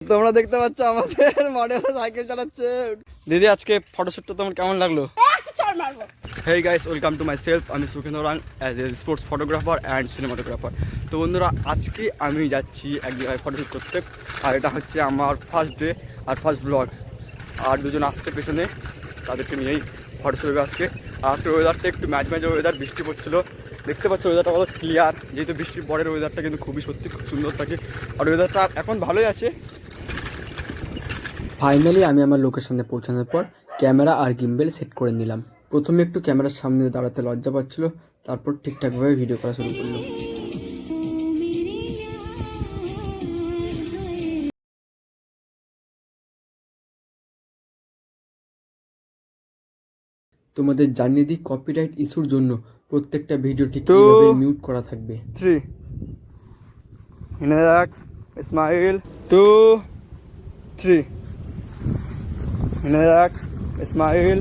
তোমরা দেখতে পাচ্ছ আমাদের মডেল সাইকেল চালাচ্ছে। দিদি আজকে ফটোশুটটা তোমার কেমন লাগলো? Hey guys, welcome to my self. আমি Sukhendra Rang as a sports photographer and cinematographer. তো বন্ধুরা, আজকে আমি যাচ্ছি এক জায়গায় ফটোশ্যুট করতে। আর এটা হচ্ছে আমার ফার্স্ট ডে আর ফার্স্ট ব্লগ। আর দুজন আসছে পেছনে, তাদেরকে নিয়েই ফটোশ্যুট হবে আজকে। আর আজকের ওয়েদারটা একটু ম্যাচ ওয়েদার, বৃষ্টি পড়ছিল। দেখতে পাচ্ছ ওয়েদারটা কত ক্লিয়ার, যেহেতু বৃষ্টির পরের ওয়েদারটা কিন্তু খুবই সত্যি খুব সুন্দর থাকে। আর ওয়েদারটা এখন ভালোই আছে। ফাইনালি আমি আমার লোকেশনে পৌঁছানোর পর ক্যামেরা আর গিম্বেল সেট করে নিলাম। প্রথমে একটু ক্যামেরার সামনে দাঁড়াতে লজ্জা পাচ্ছিল, তারপর ঠিকঠাকভাবে ভিডিও করা শুরু করলো। তোমাদের জানিয়ে দিই, কপিরাইট ইস্যুর জন্য প্রত্যেকটা ভিডিও ঠিক এইভাবে মিউট করা থাকবে। 3 ইনাক স্মাইল 2 3 ইনাক স্মাইল।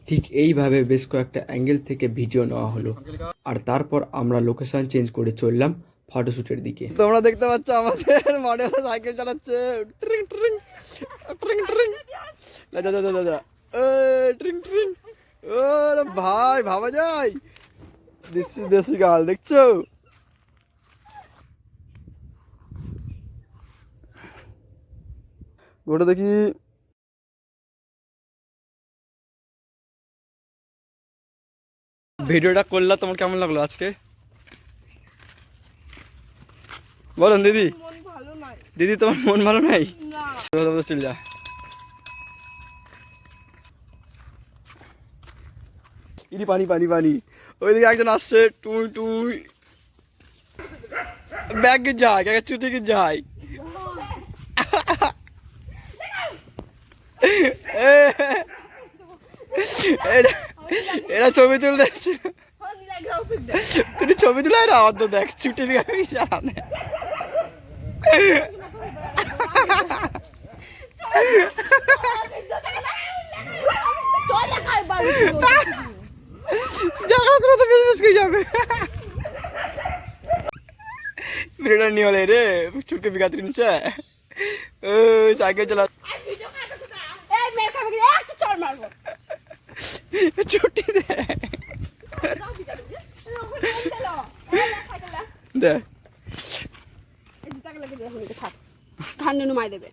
ঠিক এইভাবে বেশ কয়েকটা অ্যাঙ্গেল থেকে ভিডিও নেওয়া হলো, আর তারপর আমরা লোকেশন চেঞ্জ করে চললাম ফটোশ্যুটের দিকে। তোমরা দেখতে পাচ্ছ আমাদের মডেল সাইকেল চালাচ্ছে। ট্রিং ট্রিং ট্রিং ট্রিং যা যা যা যা ট্রিং ট্রিং। ওরে ভাই, ভাবা যায় দেশি গাল দেখছো? গোটা দেখি। ভিডিওটা করলা, তোমার কেমন লাগলো আজকে বলো দিদি? দিদি তোমার মন ভালো নাই? চল যা। ইনি পানি পানি পানি। ওইদিকে একজন আসছে, টুই টুই ব্যাগ যায়, চুটি যায়। এরা ছবি তুলতে এসেছিল। তুই ছবি তুলে না, আমার তো দেখ ছুটির গাড়ি জানে। ভিডিওটা নিয়ে হলে রে চুটকে বিঘাতে নিচে সাইকেল চালা ছুটি দে খান নুমাই দেবে।